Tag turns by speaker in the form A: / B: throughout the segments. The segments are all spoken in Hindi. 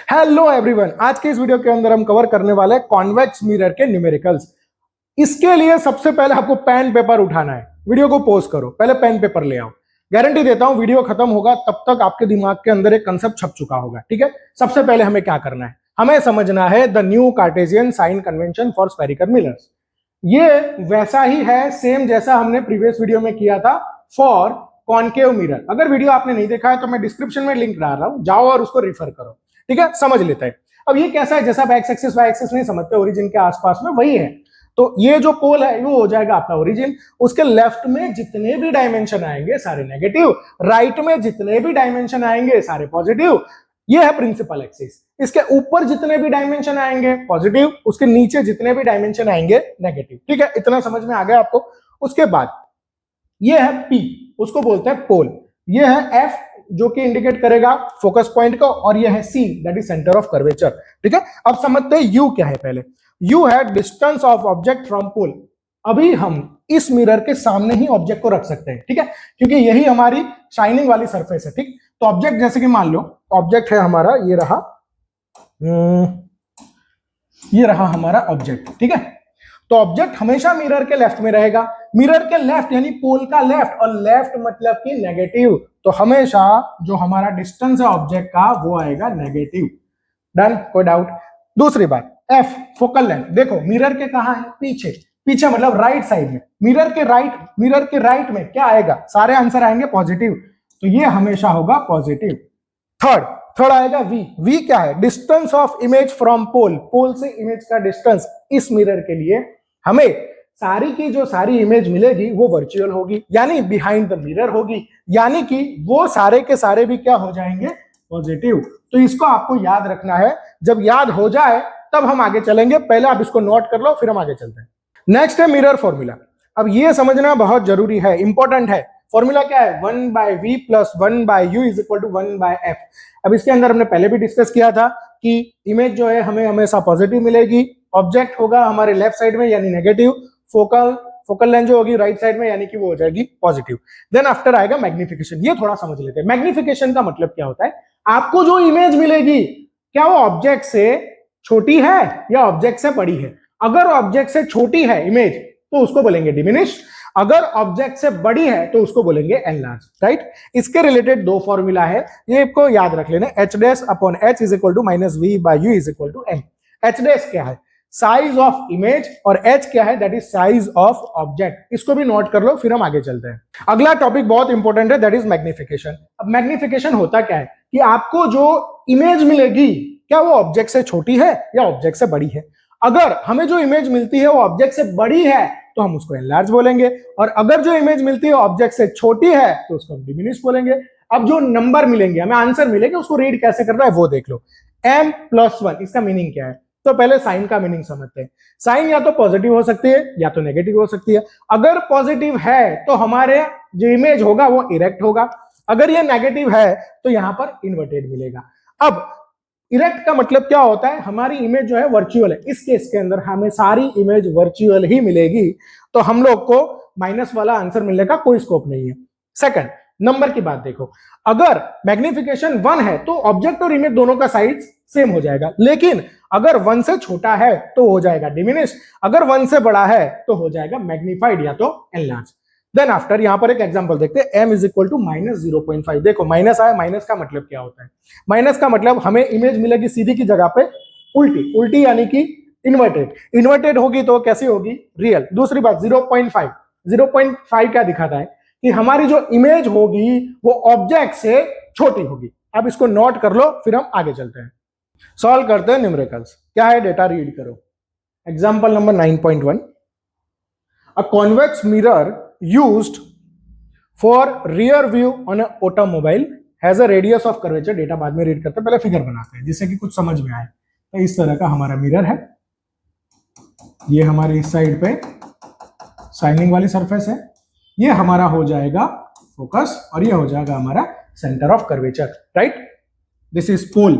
A: हेलो एवरीवन, आज के इस वीडियो के अंदर हम कवर करने वाले हैं कॉन्वेक्स मिरर के न्यूमेरिकल्स। इसके लिए सबसे पहले आपको पेन पेपर उठाना है। वीडियो को पॉज करो, पहले पेन पेपर ले आओ। गारंटी देता हूं वीडियो खत्म होगा तब तक आपके दिमाग के अंदर एक कंसेप्ट छप चुका होगा। ठीक है, सबसे पहले हमें क्या करना है, हमें समझना है the new Cartesian sign convention for spherical mirrors. ये वैसा ही है सेम जैसा हमने प्रीवियस वीडियो में किया था फॉर कॉनकेव मिरर। अगर वीडियो आपने नहीं देखा है तो मैं डिस्क्रिप्शन में लिंक डाल रहा हूं, जाओ और उसको रिफर करो। ठीक है, समझ लेते हैं। अब ये कैसा है, जैसा आप एक्स एक्सिस वाई एक्सिस नहीं समझते, ओरिजिन के आसपास में वही है। तो ये जो पोल है वो हो जाएगा आपका ओरिजिन। उसके लेफ्ट में जितने भी डायमेंशन आएंगे सारे नेगेटिव, राइट में जितने भी डायमेंशन आएंगे सारे पॉजिटिव। ये है प्रिंसिपल एक्सिस। इसके ऊपर जितने भी डायमेंशन आएंगे पॉजिटिव, उसके नीचे जितने भी डायमेंशन आएंगे नेगेटिव। ठीक है, इतना समझ में आ गया आपको। उसके बाद ये है पी, उसको बोलते हैं पोल। ये है एफ जो कि इंडिकेट करेगा फोकस पॉइंट को, और ये है see that is centre of curvature. ठीक है, अब समझते हैं यू क्या है। पहले यू है distance of object from pole. अभी हम इस मिरर के सामने ही ऑब्जेक्ट को रख सकते हैं, ठीक है, क्योंकि यही हमारी शाइनिंग वाली सरफेस है। ठीक, तो ऑब्जेक्ट जैसे कि मान लो ऑब्जेक्ट है हमारा, ये रहा हमारा ऑब्जेक्ट। ठीक है, तो ऑब्जेक्ट हमेशा मिरर के लेफ्ट में रहेगा। मिरर के लेफ्ट यानी पोल का लेफ्ट, और लेफ्ट मतलब कि नेगेटिव, तो हमेशा जो हमारा डिस्टेंस है ऑब्जेक्ट का वो आएगा नेगेटिव। डन, कोई डाउट? दूसरी बात एफ फोकल लेंथ। देखो मिरर के कहां है, पीछे। पीछे मतलब राइट साइड में। मिरर के राइट में क्या आएगा, सारे आंसर आएंगे पॉजिटिव, तो ये हमेशा होगा पॉजिटिव। थर्ड आएगा वी। वी क्या है, distance of image from pole. Pole से इमेज का डिस्टेंस। इस मिरर के लिए हमें सारी की जो सारी इमेज मिलेगी वो वर्चुअल होगी, यानी बिहाइंड द मिरर होगी, यानी कि वो सारे के सारे भी क्या हो जाएंगे, पॉजिटिव। तो इसको आपको याद रखना है। जब याद हो जाए तब हम आगे चलेंगे, पहले आप इसको नोट कर लो फिर हम आगे चलते हैं। नेक्स्ट है मिरर फॉर्मूला। अब ये समझना बहुत जरूरी है, इंपॉर्टेंट है। फॉर्मूला क्या है, 1/v + 1/u = 1/f। अब इसके अंदर हमने पहले भी डिस्कस किया था कि इमेज जो है हमें हमेशा पॉजिटिव मिलेगी, ऑब्जेक्ट होगा हमारे लेफ्ट साइड में यानी नेगेटिव, फोकल लेंथ जो होगी राइट साइड में यानी कि वो हो जाएगी पॉजिटिव। देन आफ्टर आएगा मैग्निफिकेशन। ये थोड़ा समझ लेते हैं। मैग्निफिकेशन का मतलब क्या होता है, आपको जो इमेज मिलेगी क्या वो ऑब्जेक्ट से छोटी है या ऑब्जेक्ट से बड़ी है। अगर ऑब्जेक्ट से छोटी है इमेज तो उसको बोलेंगे डिमिनिश, अगर ऑब्जेक्ट से बड़ी है तो उसको बोलेंगे एनलार्ज। राइट, इसके रिलेटेड दो फॉर्मूला है, ये आपको याद रख लेना। h' upon h = -v/u = n। h' क्या है, साइज ऑफ इमेज, और h क्या है, that is size of object. इसको भी नोट कर लो फिर हम आगे चलते हैं। अगला टॉपिक बहुत इंपॉर्टेंट है, दैट इज मैग्निफिकेशन। अब मैग्निफिकेशन होता क्या है कि आपको जो इमेज मिलेगी क्या वो ऑब्जेक्ट से छोटी है या ऑब्जेक्ट से बड़ी है। अगर हमें जो इमेज मिलती है वो ऑब्जेक्ट से बड़ी है तो हम उसको एनलार्ज बोलेंगे, और अगर जो इमेज मिलती है ऑब्जेक्ट से छोटी है तो उसको हम डिमिनिश बोलेंगे। अब जो नंबर मिलेंगे, हमें आंसर मिलेंगे, उसको रीड कैसे करना है वो देख लो। m+1 इसका मीनिंग क्या है, तो पहले साइन का मीनिंग समझते हैं। साइन या तो पॉजिटिव हो सकती है या तो नेगेटिव हो सकती है। अगर पॉजिटिव है तो हमारे जो इमेज होगा वो इरेक्ट होगा, अगर ये नेगेटिव है तो यहां पर इन्वर्टेड मिलेगा। अब इरेक्ट का मतलब क्या होता है, हमारी इमेज जो है वर्चुअल है। इस केस के अंदर हमें सारी इमेज वर्चुअल ही मिलेगी, तो हम लोग को माइनस वाला आंसर मिलने का कोई स्कोप नहीं है। सेकंड नंबर की बात देखो, अगर मैग्निफिकेशन 1 है तो ऑब्जेक्ट और इमेज दोनों का साइज सेम हो जाएगा, लेकिन अगर 1 से छोटा है तो हो जाएगा डिमिनिश, अगर 1 से बड़ा है तो हो जाएगा मैग्निफाइड या तो एनलार्ज। देन आफ्टर यहां पर एक एग्जांपल देखते हैं, m = -0.5। देखो माइनस आया, माइनस का मतलब क्या होता है, माइनस का मतलब हमें इमेज मिलेगी सीधी की जगह पे उल्टी यानी कि इन्वर्टेड होगी तो कैसी होगी, रियल। दूसरी बात 0.5 क्या दिखाता है कि हमारी जो इमेज होगी वो ऑब्जेक्ट से छोटी होगी। अब इसको नोट कर लो फिर हम आगे चलते हैं, सॉल्व करते हैं न्यूमेरिकल्स। क्या है, डेटा रीड करो। Example number 9.1, a convex mirror used for rear view on an automobile has a radius of curvature। Data बाद में रीड करते हैं, पहले फिगर बनाते हैं जिससे कि कुछ समझ में आए। तो इस तरह का हमारा मिरर है, ये हमारे इस साइड पे शाइनिंग वाली सरफेस है, ये हमारा हो जाएगा फोकस, और ये हो जाएगा हमारा centre of curvature. Right, this is pole.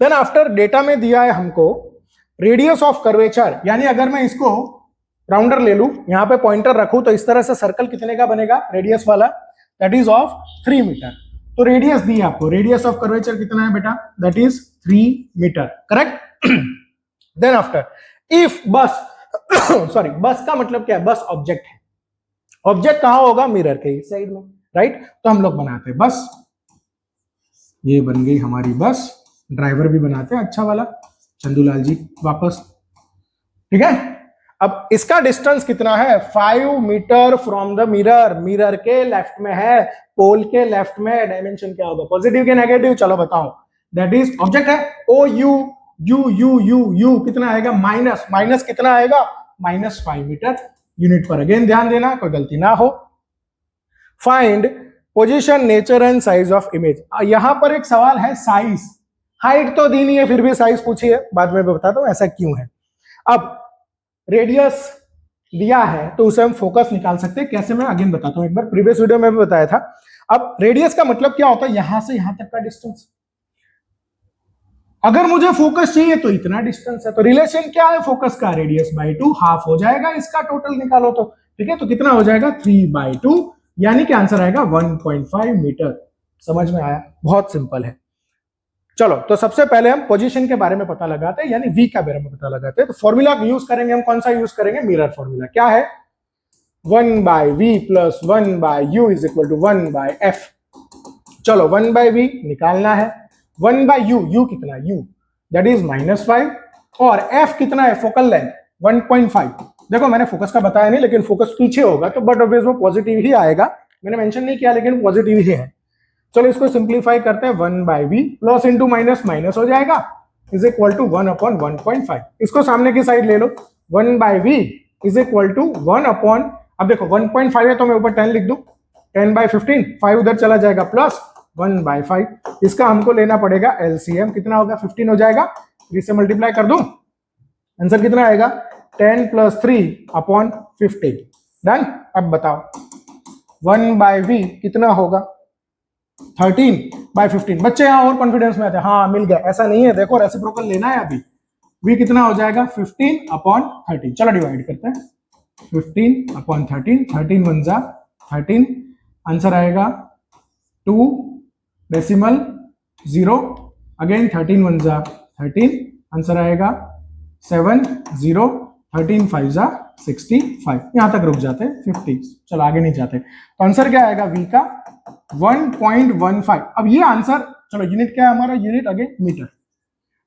A: Then after data में दिया है हमको रेडियस ऑफ कर्वेचर, यानी अगर मैं इसको राउंडर ले लूं, यहां पे पॉइंटर रखूं तो इस तरह से सर्कल कितने का बनेगा रेडियस वाला, दैट इज ऑफ 3 मीटर। तो रेडियस दी आपको, रेडियस ऑफ कर्वेचर कितना है बेटा, that is 3 metre, correct. Then after if बस सॉरी बस का मतलब क्या है, बस ऑब्जेक्ट है, ऑब्जेक्ट कहां होगा, मिरर के इस साइड में, राइट। तो हम लोग बनाते हैं बस, ये बन गई हमारी बस, ड्राइवर भी बनाते हैं अच्छा वाला, चंदूलाल जी वापस, ठीक है। अब इसका डिस्टेंस कितना है, 5 metre from the mirror, mirror के लेफ्ट में है, पोल के लेफ्ट में, डायमेंशन क्या होगा, पॉजिटिव के नेगेटिव, चलो बताओ, दैट इज ऑब्जेक्ट है, oh u u u u u कितना आएगा, माइनस, माइनस कितना आएगा, -5 मीटर यूनिट पर, अगेन ध्यान देना कोई गलती ना हो। Find position, nature and size of image, यहां पर एक सवाल है साइज, हाइट तो दी नहीं है फिर भी साइज पूछी है, बाद में बताता हूं ऐसा क्यों है। अब रेडियस दिया है तो उसे हम फोकस निकाल सकते हैं, कैसे मैं अगेन बताता हूं, एक बार प्रीवियस वीडियो में भी बताया था। अब रेडियस का मतलब क्या होता है, यहां से यहां तक का डिस्टेंस, अगर मुझे फोकस चाहिए तो इतना डिस्टेंस है, तो रिलेशन क्या है फोकस का, रेडियस बाय 2, हाफ हो जाएगा इसका, टोटल निकालो तो, ठीक है। तो कितना हो जाएगा 3/2, यानी कि आंसर आएगा 1.5 मीटर। समझ में आया, बहुत सिंपल है। चलो तो सबसे पहले हम पोजीशन के बारे में पता लगाते हैं, यानी वी का बारे में पता लगाते हैं। तो फॉर्मूला यूज करेंगे हम, कौन सा यूज करेंगे, मिरर फॉर्मूला, क्या है, 1/v + 1/u = 1/f। चलो 1/v निकालना है, 1/u, u कितना, u दैट इज -5, और f कितना है, फोकल लेंथ 1.5। देखो मैंने फोकस का बताया नहीं, लेकिन फोकस पीछे होगा तो बट ऑब्वियस वो पॉजिटिव ही आएगा, मैंने मेंशन नहीं किया लेकिन पॉजिटिव ही है। चलो इसको सिंप्लीफाई करते हैं, 1/v plus into minus minus हो जाएगा, इज इक्वल टू 1/1.5। इसको सामने की साइड ले लो, 1/v इज इक्वल टू 1/, अब देखो 1.5 है तो मैं ऊपर 10 लिख दूं, 10/15, 5 उधर चला जाएगा, प्लस 1/5। इसका हमको लेना पड़ेगा एलसीएम, कितना होगा, 15 हो जाएगा, 3 से मल्टीप्लाई कर दूं, आंसर कितना आएगा, 10 + 3/15। डन। अब बताओ 1/v कितना होगा, 13/15। बच्चे यहां और कॉन्फिडेंस में आते हैं, हाँ मिल गया, ऐसा नहीं है, देखो रेसिप्रोकल लेना है अभी, v कितना हो जाएगा, 15/13। चलो डिवाइड करते हैं, 15/13, 13 × 1 = 13, आंसर आएगा 2.0, अगेन 13 × 1 = 13, आंसर आएगा 70, 13 × 5 = 65। यहां तक रुक जाते हैं 50, चलो आगे नहीं जाते। तो आंसर क्या आएगा v का 1.15। अब ये आंसर, चलो यूनिट क्या है हमारा, यूनिट अगेन मीटर,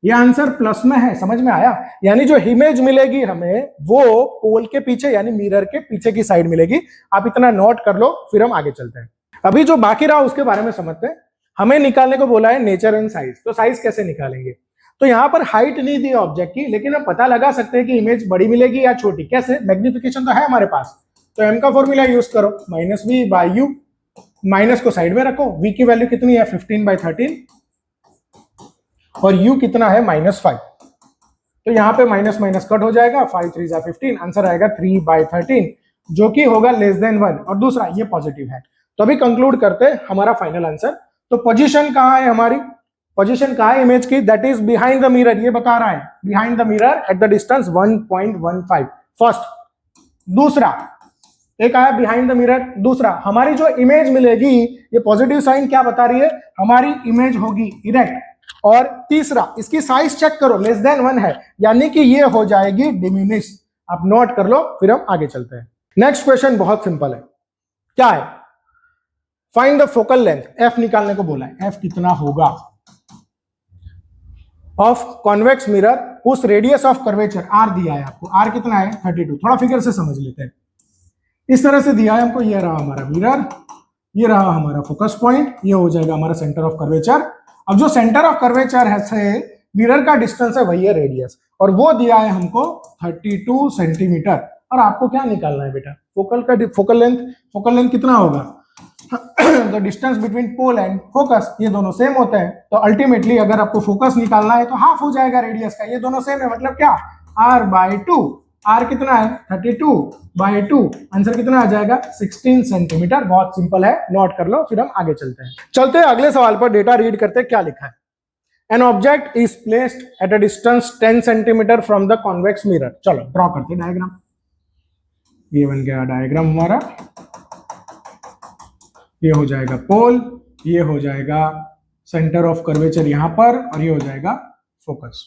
A: ये आंसर प्लस में है, समझ में आया। यानी जो इमेज मिलेगी हमें वो पोल के पीछे यानी मिरर के पीछे की साइड मिलेगी। आप इतना नोट कर लो, फिर हम आगे चलते हैं। अभी जो बाकी रहा उसके बारे में समझते हैं। हमें निकालने को बोला है नेचर एंड साइज, तो साइज कैसे निकालेंगे। तो यहां पर हाइट नहीं दी ऑब्जेक्ट की, लेकिन हम पता लगा सकते हैं कि इमेज बड़ी मिलेगी या छोटी, कैसे, मैग्निफिकेशन तो है हमारे पास, तो एम का फॉर्मूला यूज करो, -v/u, माइनस को साइड में रखो, v की वैल्यू कितनी है 15/13 और u कितना है -5, तो यहां पे माइनस माइनस कट हो जाएगा, 5 × 3 = 15, आंसर आएगा 3/13, जो कि होगा <1, और दूसरा ये पॉजिटिव है। तो अभी कंक्लूड करते हैं हमारा फाइनल आंसर। तो पोजीशन कहां है हमारी, पोजीशन कहां है इमेज की, that is behind the mirror, ये बता रहा है behind the mirror at the distance 1.15 first. दूसरा एक आया बिहाइंड द मिरर, दूसरा हमारी जो इमेज मिलेगी, ये पॉजिटिव साइन क्या बता रही है, हमारी इमेज होगी इरेक्ट, और तीसरा इसकी साइज चेक करो, <1 है, यानी कि ये हो जाएगी डिमिनिश। आप नोट कर लो, फिर हम आगे चलते हैं। नेक्स्ट क्वेश्चन बहुत सिंपल है, क्या है, find the focal length, f निकालने को बोला है, f कितना होगा ऑफ कॉन्वेक्स मिरर उस रेडियस ऑफ कर्वेचर r दिया है आपको, r कितना है 32। थोड़ा फिगर से समझ लेते हैं, इस तरह से दिया है हमको, ये रहा हमारा मिरर, ये रहा हमारा फोकस पॉइंट, ये हो जाएगा हमारा सेंटर ऑफ कर्वेचर। अब जो सेंटर ऑफ कर्वेचर है से मिरर का डिस्टेंस है वही है रेडियस, और वो दिया है हमको 32 सेंटीमीटर। और आपको क्या निकालना है बेटा, फोकल लेंथ कितना होगा, the distance between pole and focus, ये दोनों सेम होते हैं, तो अल्टीमेटली अगर आपको फोकस निकालना है तो हाफ हो जाएगा रेडियस का, ये दोनों सेम है, मतलब क्या, r/2, r कितना है 32/2, आंसर कितना आ जाएगा 16 सेंटीमीटर। बहुत सिंपल है, नोट कर लो, फिर हम आगे चलते हैं अगले सवाल पर। डेटा रीड करते हैं, क्या लिखा है, an object is placed at a distance 10 centimetre from the convex mirror. चलो ड्रॉ करते हैं डायग्राम, ये बन गया डायग्राम हमारा, ये हो जाएगा पोल, ये हो जाएगा सेंटर ऑफ कर्वेचर यहां पर, और ये हो जाएगा फोकस।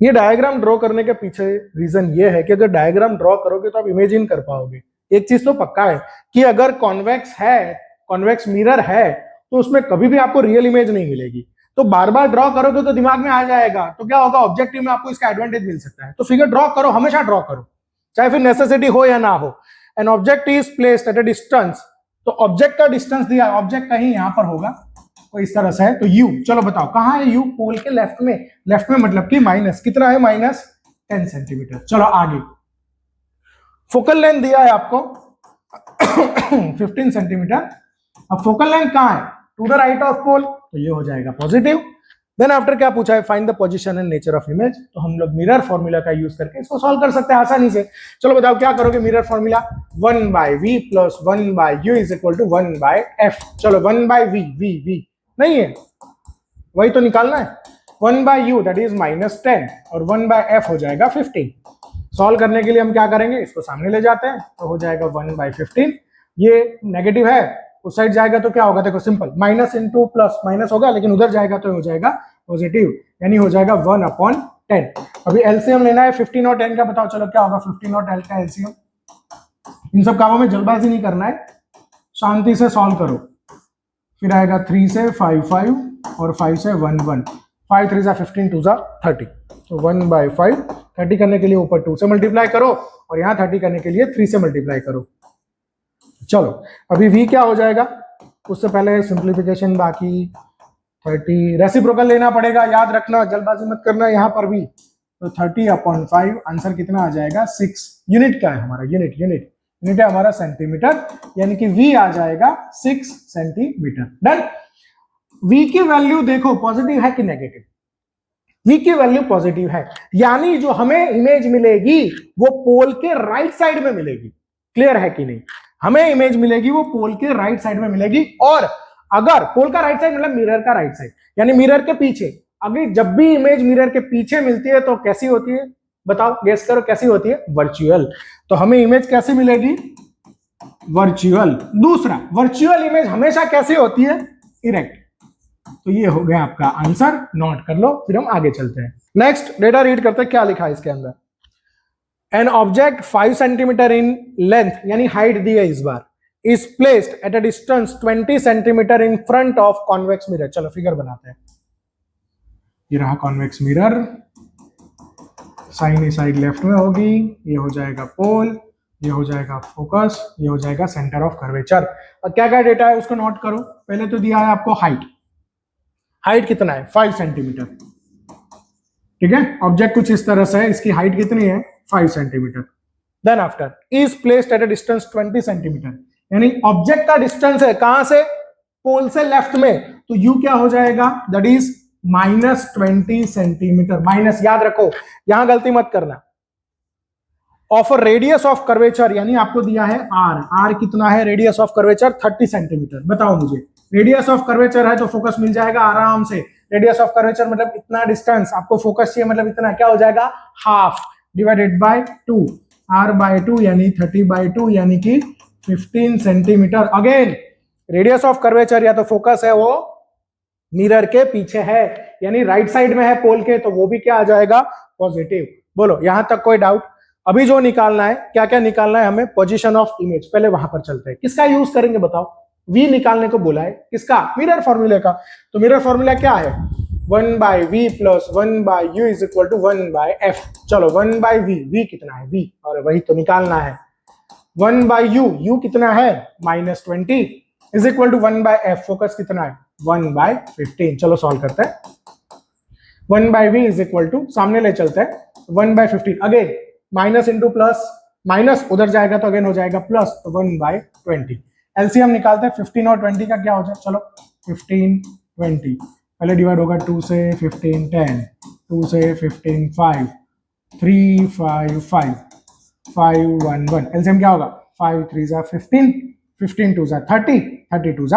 A: ये डायग्राम ड्रॉ करने के पीछे रीजन ये है कि अगर डायग्राम ड्रॉ करोगे तो आप इमेजिन कर पाओगे। एक चीज तो पक्का है कि अगर कॉन्वेक्स है, कॉन्वेक्स मिरर है, तो उसमें कभी भी आपको रियल इमेज नहीं मिलेगी। तो बार बार ड्रॉ करोगे तो दिमाग में आ जाएगा, तो क्या होगा, ऑब्जेक्टिव में आपको इसका एडवांटेज मिल सकता है। तो फिगर ड्रॉ करो, हमेशा ड्रॉ करो, चाहे फिर नेसेसिटी हो या ना हो। An object is placed at a distance, तो ऑब्जेक्ट का डिस्टेंस दिया, ऑब्जेक्ट कहीं यहां पर होगा, तो इस तरह से है। तो यू, चलो बताओ कहां है यू, पोल के लेफ्ट में। लेफ्ट में मतलब कि माइनस कितना है, -10 सेंटीमीटर। चलो आगे, फोकल लेंथ दिया है आपको 15 सेंटीमीटर। अब फोकल लेंथ कहां है, टू द राइट ऑफ पोल, तो ये हो जाएगा पॉजिटिव। देन आफ्टर क्या पूछा है, find the position and nature of image. तो हम लोग मिरर फॉर्मूला का यूज करके इसको सॉल्व कर सकते हैं आसानी से। चलो बताओ क्या करोगे, mirror formula 1/v + 1/u = 1/f। चलो 1/v, v नहीं है, वही तो निकालना है। 1/u दैट इज -10 और 1/f हो जाएगा 15। सॉल्व करने के लिए हम क्या करेंगे, इसको सामने ले जाते हैं, तो हो जाएगा 1/15। ये नेगेटिव है, उस साइड जाएगा तो क्या होगा, देखो simple, minus into plus, minus होगा लेकिन उधर जाएगा तो हो जाएगा पॉजिटिव, यानी हो जाएगा 1/10। अभी एलसीएम लेना है 15 और 10 का, बताओ चलो क्या होगा 15 और 10 का एलसीएम। इन सब कामों में जल्दबाजी नहीं करना है, शांति से सॉल्व करो। फिर आएगा 3 से 5 5 और 5 से 1 1, 5 3 15 2 30। तो 1/5, 30 करने के लिए ऊपर 2 से मल्टीप्लाई करो और यहाँ 30 करने के लिए 3 से मल्टीप्लाई करो। चलो अभी v क्या हो जाएगा, उससे पहले सिंप्लीफिकेशन बाकी। 30 रेसिप्रोकल लेना पड़ेगा, याद रखना, जल्दबाजी मत करना यहाँ पर भी। तो 30/5, आंसर कितना आ जाएगा 6। यूनिट क्या है हमारा, यूनिट है हमारा सेंटीमीटर, यानी कि v आ जाएगा 6 सेंटीमीटर। डन। v की वैल्यू देखो पॉजिटिव है कि नेगेटिव, v की वैल्यू पॉजिटिव है, यानी जो हमें इमेज मिलेगी वो पोल के राइट साइड में मिलेगी। क्लियर है कि नहीं, हमें इमेज मिलेगी वो पोल के राइट साइड में मिलेगी। और अगर पोल का राइट साइड मतलब मिरर का राइट साइड, यानी मिरर के पीछे, अगर जब भी इमेज मिरर के पीछे मिलती है तो कैसी होती है, बताओ गेस करो कैसी होती है, वर्चुअल। तो हमें इमेज कैसे मिलेगी, वर्चुअल। दूसरा, वर्चुअल इमेज हमेशा कैसे होती है, इरेक्ट। तो ये हो गया आपका आंसर, नोट कर लो, फिर हम आगे चलते हैं। नेक्स्ट डेटा रीड करते हैं, क्या लिखा है इसके अंदर। An object 5 centimetre in length, यानी हाइट दी है इस बार, is placed at a distance 20 centimetre in front of convex mirror. चलो फिगर बनाते हैं। ये रहा convex mirror, side side left में होगी, ये हो जाएगा पोल, ये हो जाएगा फोकस, ये हो जाएगा सेंटर ऑफ कर्वेचर। और क्या क्या डेटा है उसको नोट करो। पहले तो दिया है आपको हाइट कितना है, 5 सेंटीमीटर। ठीक है, ऑब्जेक्ट कुछ इस तरह से है, इसकी हाइट कितनी है, 5 centimetre. Then after is placed at a distance 20 centimetre, यानी ऑब्जेक्ट का डिस्टेंस है कहां से, पोल से लेफ्ट में, तो यू क्या हो जाएगा, दैट इज -20 सेंटीमीटर। माइनस याद रखो, यहां गलती मत करना। ऑफ रेडियस ऑफ कर्वेचर, यानी आपको दिया है आर कितना है, रेडियस ऑफ कर्वेचर 30 सेंटीमीटर। बताओ मुझे, रेडियस ऑफ कर्वेचर है तो फोकस मिल जाएगा आराम से। रेडियस ऑफ कर्वेचर मतलब इतना डिस्टेंस, आपको फोकस चाहिए मतलब इतना, क्या हो जाएगा, हाफ डिवाइडेड बाय 2, r/2 यानी 30/2 यानी कि 15 centimetre. Again radius of curvature या तो फोकस है वो मिरर के पीछे है, यानी राइट साइड में है पोल के, तो वो भी क्या आ जाएगा, पॉजिटिव। बोलो यहां तक कोई डाउट। अभी जो निकालना है, क्या क्या निकालना है हमें, पोजीशन ऑफ इमेज, पहले वहां पर चलते हैं। किसका यूज करेंगे बताओ, v निकालने को बोला है, किसका, मिरर फॉर्मूले का। तो मिरर फॉर्मूला क्या है, 1/v + 1/u = 1/f। चलो 1/v, v कितना है, v, और वही तो निकालना है। 1/u, u कितना है, -20 = 1/f, फोकस कितना है, 1/15। चलो सॉल्व करते हैं। 1/v = सामने ले चलते हैं, 1/15। Again minus into plus, minus उधर जाएगा तो अगेन हो जाएगा प्लस, तो 1/20। एलसीएम निकालते हैं, 15 और 20 का क्या हो जाए, चलो 15 20, पहले डिवाइड होगा 2 से 15 10, 2 से 15 5, 3 5 5, 5 1 1। एलसीएम क्या होगा, 5 3 15, 15 2 30, 30 2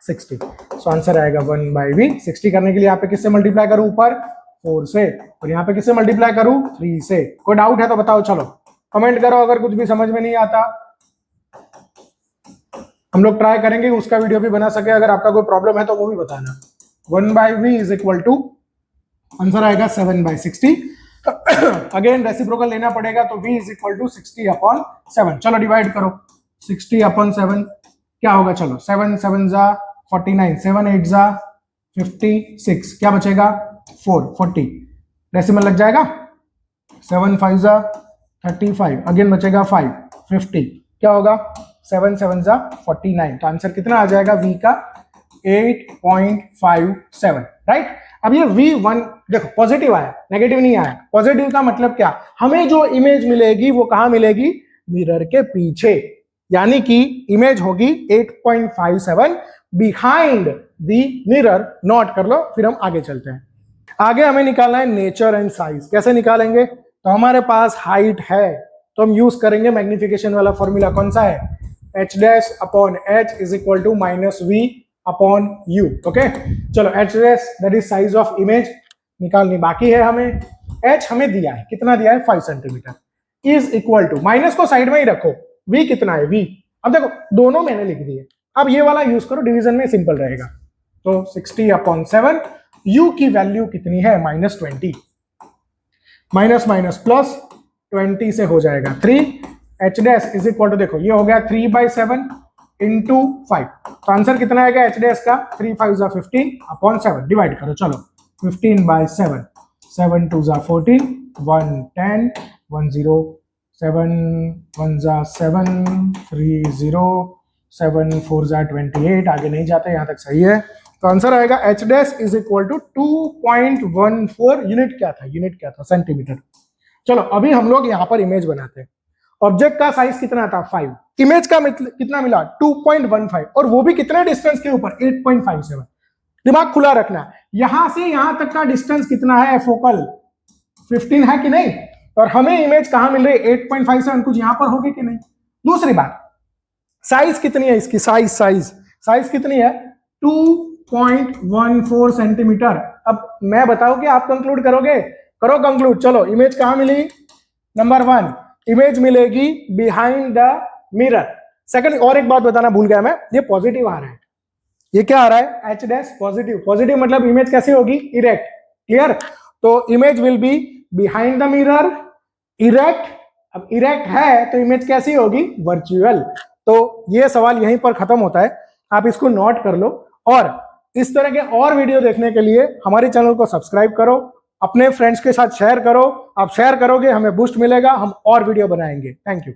A: 60। सो आंसर आएगा 1/v। 60 करने के लिए यहाँ पे किससे मल्टीप्लाई करूं, ऊपर 4 से, और यहाँ पे किससे मल्टीप्लाई करूं, 3 से। कोई डाउट है तो बताओ, चलो कमेंट करो अगर कुछ भी समझ में नहीं आता। हम लोग ट्राई करेंगे उसका वीडियो भी बना सके, अगर आपका कोई प्रॉब्लम है तो वो भी बताना। 1/v is equal to, answer आएगा 7/60। अगेन रेसिप्रोकल लेना पड़ेगा, तो v इज इक्वल टू 60/7। चलो डिवाइड करो, 60/7 क्या होगा, चलो 7 7 जा 49, 7 8 जा 56, क्या बचेगा 40, डेसिमल लग जाएगा, 7 5 जा 35, अगेन बचेगा 5 50, क्या होगा 7 7 जा 49। तो आंसर कितना आ जाएगा v का 8.57, राइट। अब ये v1 देखो पॉजिटिव आया, नेगेटिव नहीं आया। पॉजिटिव का मतलब क्या, हमें जो इमेज मिलेगी वो कहां मिलेगी, मिरर के पीछे, यानी कि इमेज होगी 8.57 बिहाइंड द मिरर। नोट कर लो, फिर हम आगे चलते हैं। आगे हमें निकालना है नेचर एंड साइज। कैसे निकालेंगे, तो हमारे पास हाइट है तो हम यूज करेंगे मैग्निफिकेशन वाला फॉर्मूला। कौन सा है, h'/h is equal to -v/u। Okay, चलो h' that is size of image निकालनी बाकी है हमें। h हमें दिया है, कितना दिया है 5 centimetre, is equal to, minus को साइड में ही रखो, v कितना है v, अब देखो दोनों मैंने लिख दिए, अब ये वाला यूज करो, डिवीजन में सिंपल रहेगा। तो 60/7, u की वैल्यू कितनी है -20, माइनस माइनस प्लस 20 से हो जाएगा 3, h' इज इक्वल टू, देखो ये हो गया 3/7 इंटू 5, तो आंसर कितना आएगा h' का 3 5 जा 15/7, डिवाइड करो, चलो 15/7, 7 2 जा 14, 1 10, 1 0, 7 1 जा 7, 3 0, 7 4 जा 28, आगे नहीं जाते, यहां तक सही है। तो आंसर आएगा h' is equal to 2.14, unit क्या था सेंटीमीटर। चलो अभी हम लोग यहां पर इमेज बनाते हैं। ऑब्जेक्ट का साइज कितना था 5, इमेज का कितना मिला 2.15, और वो भी कितने डिस्टेंस के ऊपर 8.57। दिमाग खुला रखना, यहां से यहां तक का डिस्टेंस कितना है, फोकल 15 है कि नहीं, और हमें इमेज कहां मिल रही है 8.57, कुछ यहां पर होगी कि नहीं। दूसरी बात, साइज कितनी है इसकी, साइज कितनी है 2.14 सेंटीमीटर। अब मैं बताऊं कि आप कंक्लूड करोगे, करो कंक्लूड। चलो इमेज कहां मिली, नंबर 1 इमेज मिलेगी बिहाइंड द मिरर। सेकंड, और एक बात बताना भूल गया मैं, ये पॉजिटिव आ रहा है, ये क्या आ रहा है h' पॉजिटिव मतलब इमेज कैसे होगी, इरेक्ट, क्लियर। तो image will be behind the mirror, erect. अब इरेक्ट है तो इमेज कैसी होगी, वर्चुअल। तो ये सवाल यहीं पर खत्म होता है, आप इसको नोट कर लो। और इस तरह के और वीडियो देखने के लिए हमारे चैनल को सब्सक्राइब करो, अपने फ्रेंड्स के साथ शेयर करो। आप शेयर करोगे हमें बूस्ट मिलेगा, हम और वीडियो बनाएंगे। Thank you.